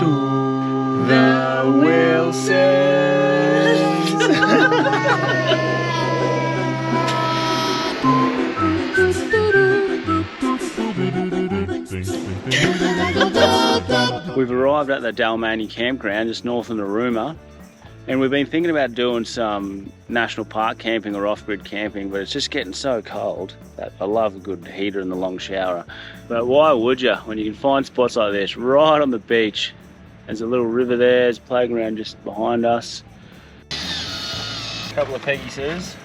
The Wilsons. We've arrived at the Dalmeny campground just north of Narooma, and we've been thinking about doing some national park camping or off-grid camping, but it's just getting so cold that I love a good heater and the long shower. But why would you when you can find spots like this right on the beach? There's a little river there, there's a playground just behind us. A couple of Peggy Sue's.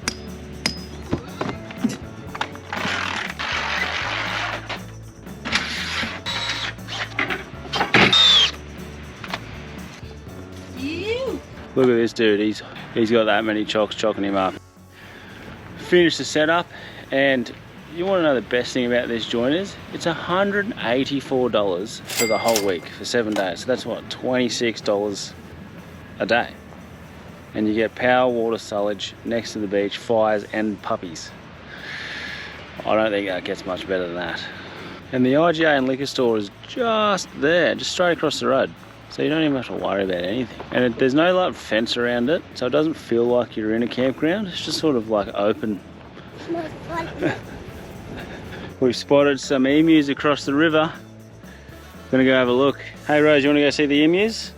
Look at this dude, he's got that many chocks chocking him up. Finished the setup, and you want to know the best thing about this joint is? It's $184 for the whole week, for 7 days. So that's what, $26 a day. And you get power, water, silage, next to the beach, fires and puppies. I don't think that gets much better than that. And the IGA and liquor store is just there, just straight across the road. So you don't even have to worry about anything. And there's no like fence around it, so it doesn't feel like you're in a campground. It's just sort of like open. We've spotted some emus across the river. Gonna go have a look. Hey Rose, you wanna go see the emus?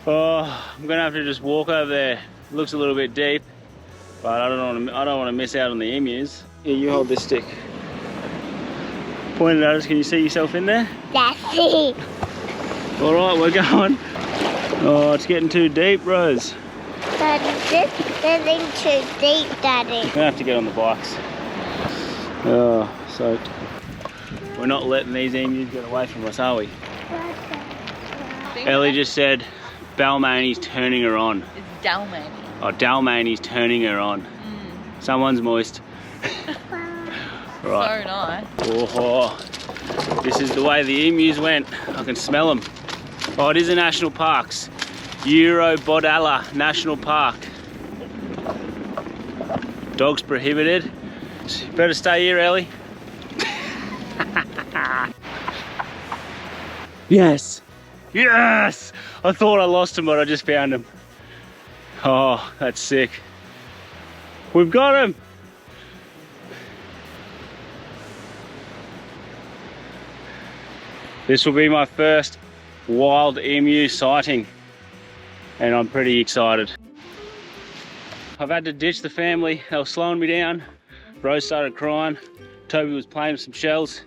Oh, I'm gonna have to just walk over there. It looks a little bit deep, but I don't want to miss out on the emus. Here, you hold this stick. Point it at us. Can you see yourself in there? That's it. All right, we're going. Oh, it's getting too deep, Rose. Daddy, this isn't too deep, Daddy. We're gonna have to get on the bikes. Oh, so we're not letting these emus get away from us, are we? Ellie just said Balmain's turning her on. It's Dalmeny. Oh, Dalmany's turning her on. Someone's moist. Right. So nice. Oh, this is the way the emus went. I can smell them. Oh, it is a national parks. Bodalla National Park. Dogs prohibited. So you better stay here, Ellie. Yes. Yes! I thought I lost him, but I just found him. Oh, that's sick. We've got him! This will be my first wild emu sighting, and I'm pretty excited. I've had to ditch the family. They were slowing me down. Rose started crying. Toby was playing with some shells.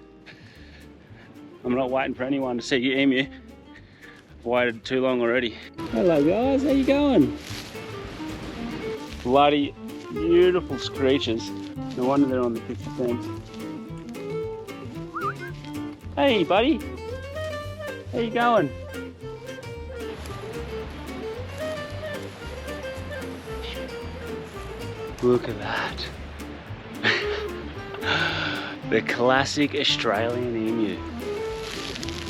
I'm not waiting for anyone to see your emu. Waited too long already. Hello guys, how you going? Bloody beautiful screeches. No wonder they're on the 50 cents. Hey buddy, how you going? Look at that. The classic Australian emu.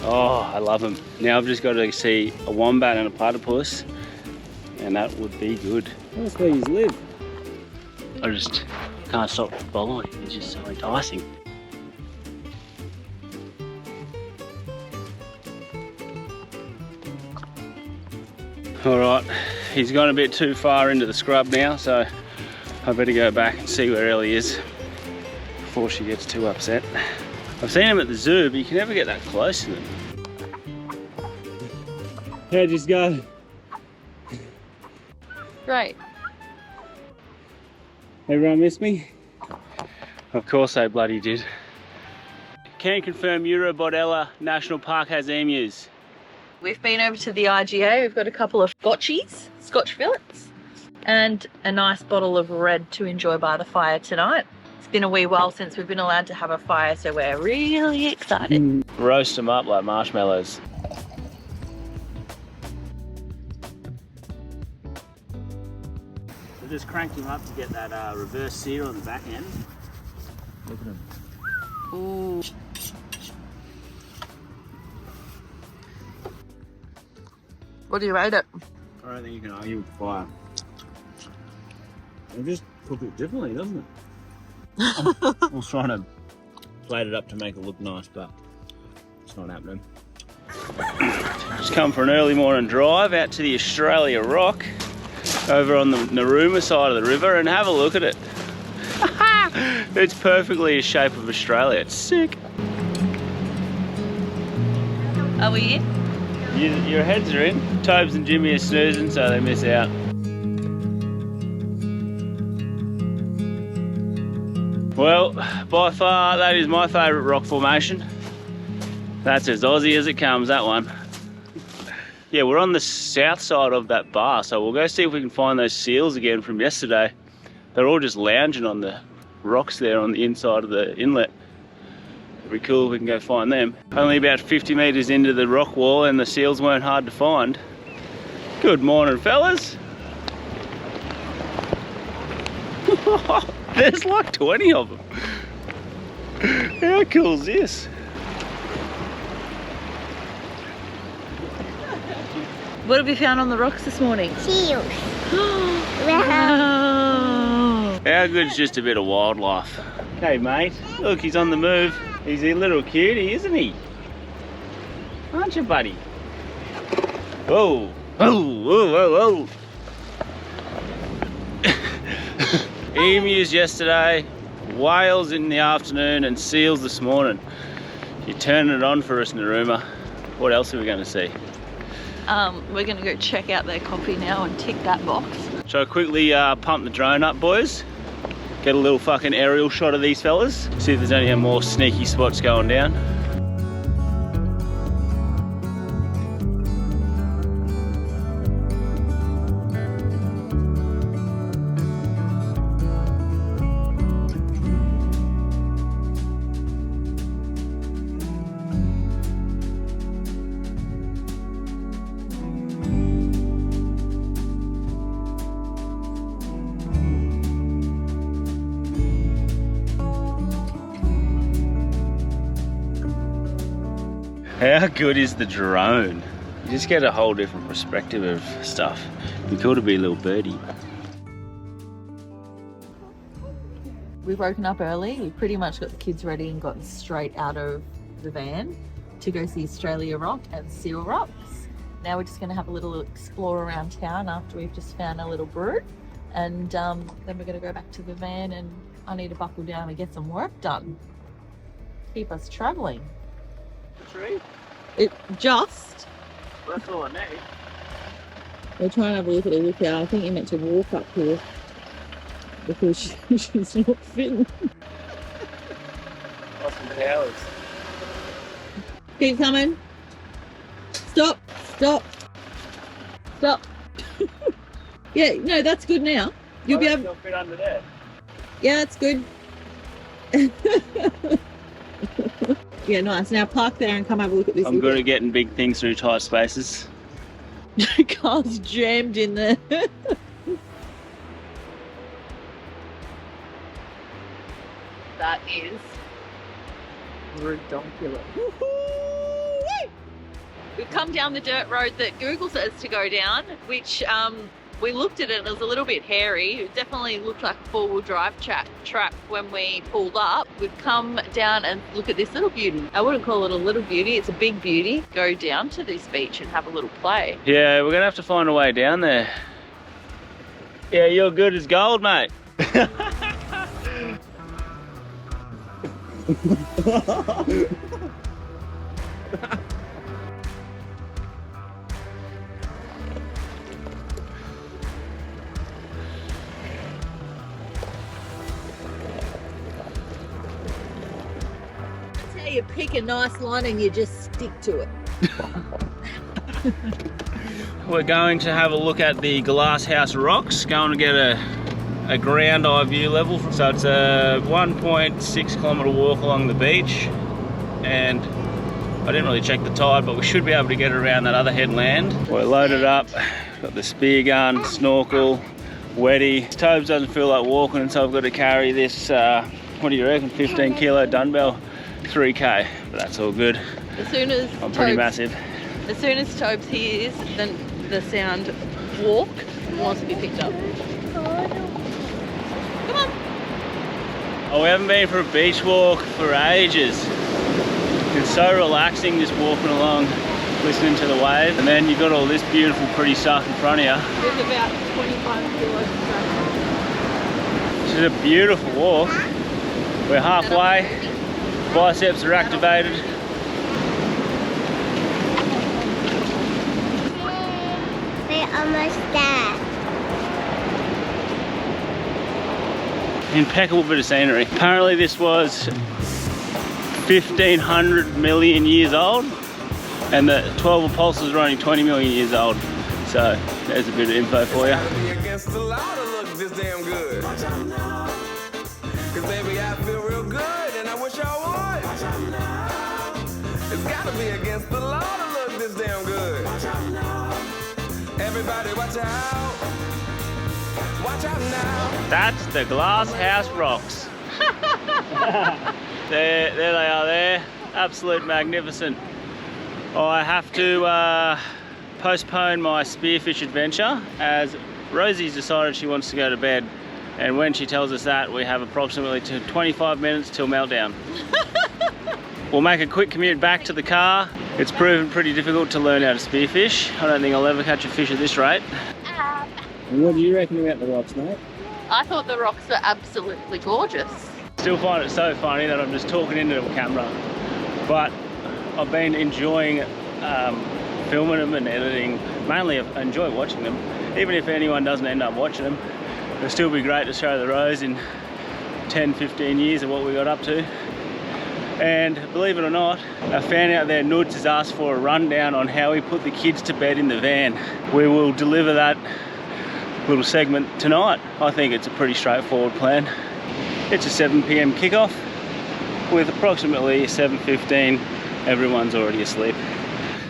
Oh, I love them. Now I've just got to see a wombat and a platypus, and that would be good. That's where you live. I just can't stop following. It's just so enticing. All right, he's gone a bit too far into the scrub now, so I better go back and see where Ellie is before she gets too upset. I've seen him at the zoo, but you can never get that close to them. How'd you go? Great. Everyone miss me? Of course they bloody did. Can confirm Bodalla National Park has emus. We've been over to the IGA. We've got a couple of Scotchies, Scotch fillets, and a nice bottle of red to enjoy by the fire tonight. It's been a wee while since we've been allowed to have a fire, so we're really excited. Roast them up like marshmallows. I just cranked him up to get that reverse sear on the back end. Look at him. Ooh. What do you rate it? I don't think you can argue with fire. It just cooks it differently, doesn't it? I was trying to plate it up to make it look nice, but it's not happening. Just come for an early morning drive out to the Australia Rock over on the Narooma side of the river and have a look at it. It's perfectly the shape of Australia. It's sick. Are we in? Your heads are in. Tobes and Jimmy are snoozing, so they miss out. Well, by far, that is my favourite rock formation. That's as Aussie as it comes, that one. Yeah, we're on the south side of that bar, so we'll go see if we can find those seals again from yesterday. They're all just lounging on the rocks there on the inside of the inlet. It'd be cool if we can go find them. Only about 50 metres into the rock wall and the seals weren't hard to find. Good morning, fellas. There's like 20 of them. How cool is this? What have you found on the rocks this morning? Seals. Wow. How good's just a bit of wildlife? Okay, mate. Look, he's on the move. He's a little cutie, isn't he? Aren't you, buddy? Whoa. Whoa, whoa, whoa, whoa. Emus yesterday, whales in the afternoon, and seals this morning. You're turning it on for us, Narooma. What else are we going to see? We're going to go check out their coffee now and tick that box. Shall I quickly pump the drone up, boys? Get a little fucking aerial shot of these fellas. See if there's any more sneaky spots going down. How good is the drone? You just get a whole different perspective of stuff. It'd be cool to be a little birdie. We've woken up early. We pretty much got the kids ready and got straight out of the van to go see Australia Rock and Seal Rocks. Now we're just going to have a little explore around town after we've just found a little brew. And then we're going to go back to the van, and I need to buckle down and get some work done. Keep us travelling. Tree? It just. That's all I need. We're trying to have a look at it. Look out. I think you're meant to walk up here because she's not fitting. Awesome powers. Keep coming. Stop. Stop. Stop. Yeah, no, that's good now. You'll be able to fit under there. Yeah, that's good. Yeah, nice. Now park there and come have a look at this. I'm good at getting big things through tight spaces. Car's jammed in there. That is ridiculous. We've come down the dirt road that Google says to go down, which we looked at it and it was a little bit hairy. It definitely looked like a four-wheel drive track when we pulled up. We've come down and look at this little beauty. I wouldn't call it a little beauty, it's a big beauty. Go down to this beach and have a little play. Yeah, we're gonna have to find a way down there. Yeah, you're good as gold, mate. You pick a nice line and you just stick to it. We're going to have a look at the GlassHouse Rocks, going to get a ground eye view level. So it's a 1.6 kilometre walk along the beach, and I didn't really check the tide, but we should be able to get around that other headland. We're loaded up, got the spear gun, snorkel, wetty. Tobes doesn't feel like walking, so I've got to carry this, what do you reckon, 15 kilo dumbbell. 3k, but that's all good. As soon as I'm pretty massive. As soon as Tobes hears the sound walk and wants to be picked up. Come on. Oh, we haven't been for a beach walk for ages. It's so relaxing just walking along, listening to the waves, and then you've got all this beautiful, pretty stuff in front of you. There's about 25 kilos of stuff. This is a beautiful walk. We're halfway. Biceps are activated. We're almost there. Impeccable bit of scenery. Apparently this was 1,500 million years old, and the 12 apostles are only 20 million years old. So there's a bit of info for you. Against the law to look this damn good. Cause baby, I feel real good and I wish I would. It's gotta be against the law to look this damn good. Everybody watch out. Watch out now. That's the GlassHouse Rocks. there they are there. Absolute magnificent. I have to postpone my spearfish adventure as Rosie's decided she wants to go to bed, and when she tells us that, we have approximately 25 minutes till meltdown. We'll make a quick commute back to the car. It's proven pretty difficult to learn how to spearfish. I don't think I'll ever catch a fish at this rate. What do you reckon about the rocks, mate? I thought the rocks were absolutely gorgeous. Still find it so funny that I'm just talking into the camera, but I've been enjoying filming them and editing. Mainly I enjoy watching them. Even if anyone doesn't end up watching them, it'll still be great to show the Rose in 10-15 years of what we got up to. And believe it or not, a fan out there, Noods, has asked for a rundown on how we put the kids to bed in the van. We will deliver that little segment tonight. I think it's a pretty straightforward plan. It's a 7 p.m. kickoff. With approximately 7:15, everyone's already asleep.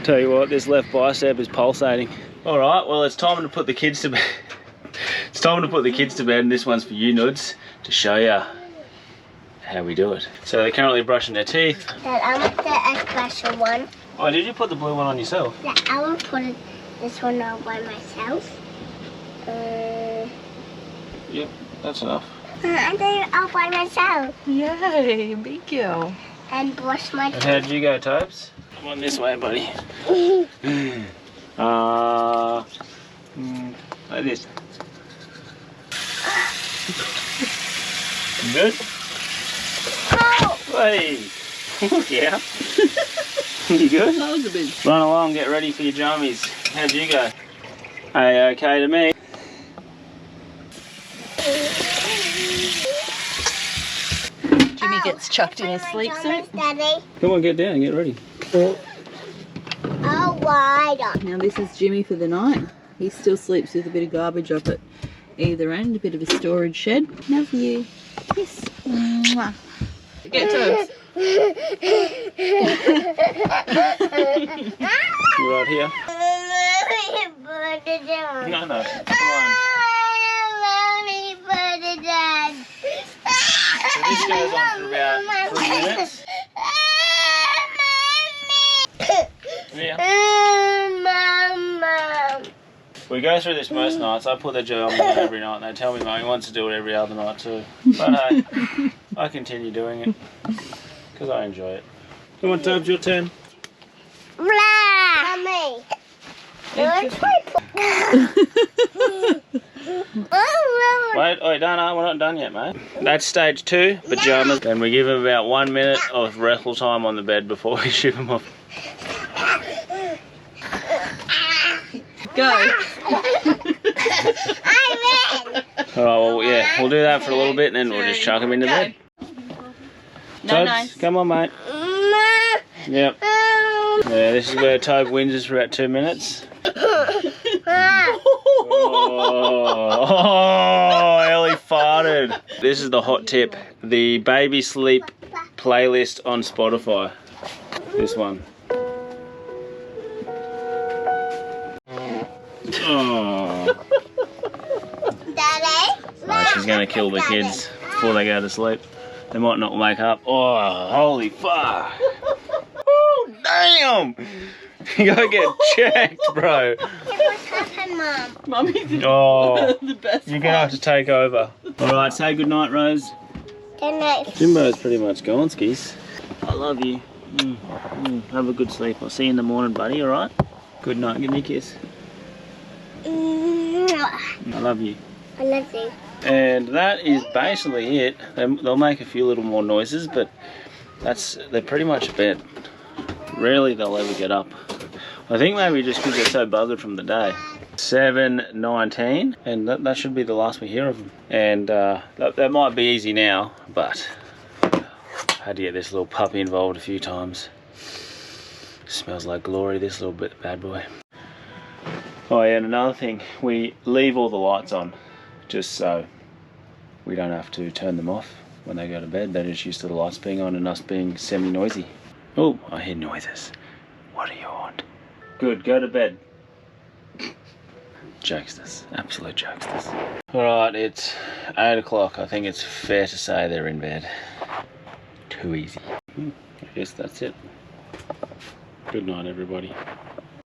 Tell you what, this left bicep is pulsating. All right, well, it's time to put the kids to bed. It's time to put the kids to bed, and this one's for you, Noods, to show you how we do it. So they're currently brushing their teeth. Dad, I want the special one. Oh, did you put the blue one on yourself? Yeah, I want to put this one on by myself. Yep, that's enough. I did it all by myself. Yay, big girl. And brush my And teeth. how did you go, Topes? Come on this way, buddy. Like this. You good? Oh! Hey! Yeah. You good? That was a bit. Run along, get ready for your jammies. How'd you go? Hey, okay to me. Jimmy gets chucked in his sleep suit. Daddy. Come on, get down, get ready. Oh, wide up. Now this is Jimmy for the night. He still sleeps with a bit of garbage up at either end, a bit of a storage shed. Love you. Kiss. Mwah. Get Tobes. You right here? No, no. Come on. So this goes on for about 3 minutes. Yeah. We go through this most nights. I put the gel on every night, and they tell me Mum wants to do it every other night too. But hey, I continue doing it because I enjoy it. Come on, Tubbs, your turn. Mommy. Wait, Dana, we're not done yet, mate. That's stage 2, pajamas. Then we give them about 1 minute of wrestle time on the bed before we ship them off. Go. Alright, well, yeah, we'll do that for a little bit and then we'll just chuck them into bed. No, Tobes, come on, mate. Yep. Yeah, this is where Tobe wins us for about 2 minutes. Oh, Ellie farted. This is the hot tip. The baby sleep playlist on Spotify. This one. Oh. Daddy. Oh, she's gonna kill the kids before they go to sleep. They might not wake up. Oh, holy fuck. Oh, damn. You gotta get checked, bro. What's happened, Mum. Mummy's Oh, the best. you're gonna have to take over. All right, say good night, Rose. Good night. Jimbo's pretty much gone, skis. I love you. Have a good sleep. I'll see you in the morning, buddy. All right. Good night. Give me a kiss. I love you. I love you. And that is basically it. They'll make a few little more noises, but they're pretty much a bed. Rarely they'll ever get up. I think maybe just because they're so buggered from the day. 7:19, and that should be the last we hear of them. And that might be easy now, but I had to get this little puppy involved a few times. Smells like glory, this little bad boy. Oh yeah, and another thing, we leave all the lights on just so we don't have to turn them off when they go to bed. They're just used to the lights being on and us being semi-noisy. Oh, I hear noises. What do you want? Good, go to bed. Jokesters, absolute jokesters. Alright, it's 8 o'clock. I think it's fair to say they're in bed. Too easy. I guess that's it. Good night, everybody.